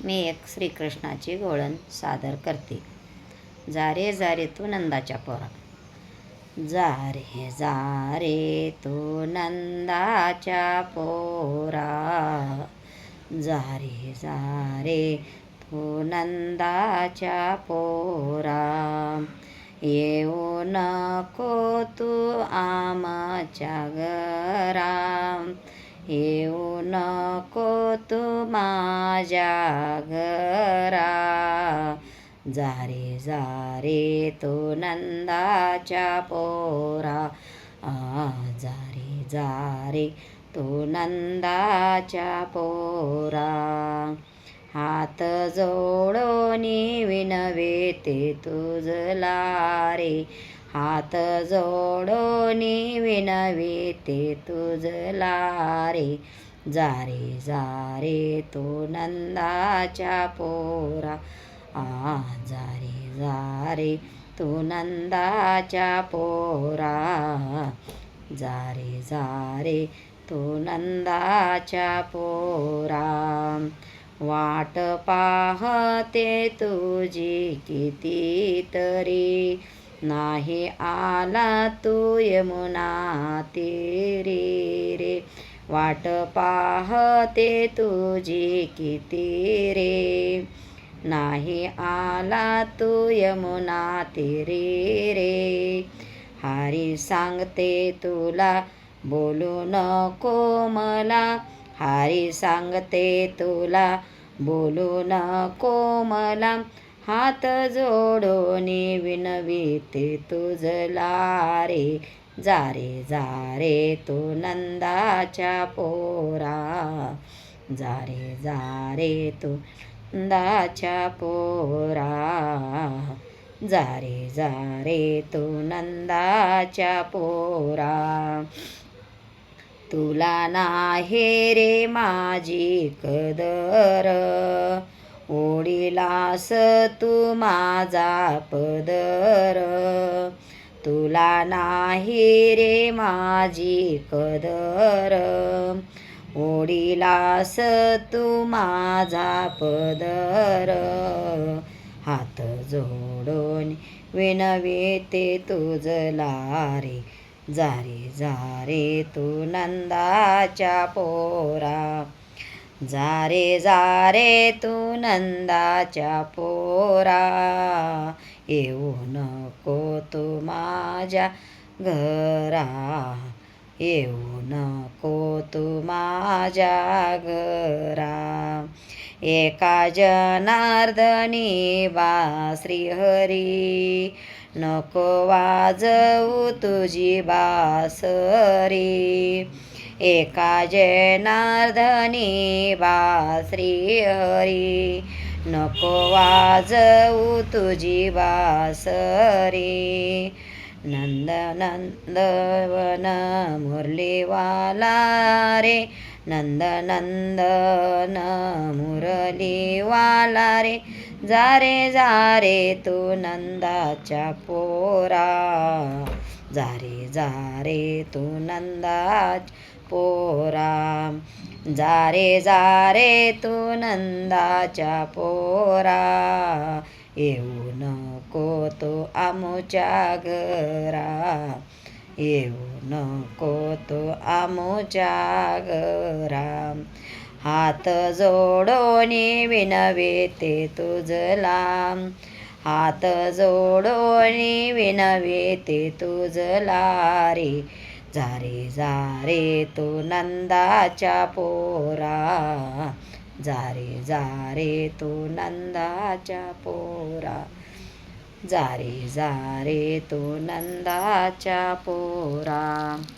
मी एक श्रीकृष्णाची घोळण सादर करते. जा रे जा रे तू नंदाच्या पोरा, जा रे तू नंदाच्या पोरा, जा रे तू नंदाच्या पोरा, येऊ नको तू आमच्या घरा, येऊ नको तू माझ्या घरा, जा रे तू नंदाच्या पोरा, जा रे तू नंदाच्या पोरा, हात जोडोनी विनविते तुझला रे, हात जोडोनी विनविते तुझला रे, जा रे तू नंदाच्या पोरा, जा रे तू नंदाच्या पोरा, जा रे तू नंदाच्या पोरा, वाट पाहते तुझी कितीतरी, नाही आला तू यमुना तीरी रे, वाट पाहते तुझी किती रे, नाही आला तू यमुना तीरी रे, हरी सांगते तुला बोलू नको मला, हरी सांगते तुला बोलू नको मला, हात जोडोनी विनविते तुझला रे, जा रे तू नंदाच्या पोरा, जा रे तू नंदाच्या पोरा, जा रे तू नंदाच्या पोरा, तुला नाही रे माझी कदर, ओढीलास तू माझा पदर, तुला नाही रे माझी कदर, ओढीलास तू माझा पदर, हात जोडून विनविते तुझला रे, जा रे तू नंदाच्या पोरा, जा रे तू नंदाच्या पोरा, येऊ नको तू माझ्या घरा, येऊ नको तू माझ्या घरा, एका जनार्दनी बा श्रीहरी, नको वाजवू तुझी बासरी, एका जनार्दनी बा श्रीहरी, नको वाजवू तुझी बासरी, नंद नंदवन मुरलीवाला रे, नंद नंदन मुरलीवाला रे, जा रे तू नंदाच्या पोरा, जा रे तू नंदाच्या पोरा, जा रे तू नंदाच्या पोरा, येऊ नको तू आमुच्या घरा, येऊ नको तू आमुच्या घरा, हात जोडोनी विनविते तुझला, हात जोडोनी विनविते तुझला रे, जा रे तू नंदाच्या पोरा, जा रे तू नंदाच्या पोरा, जा रे तू नंदाच्या पोरा.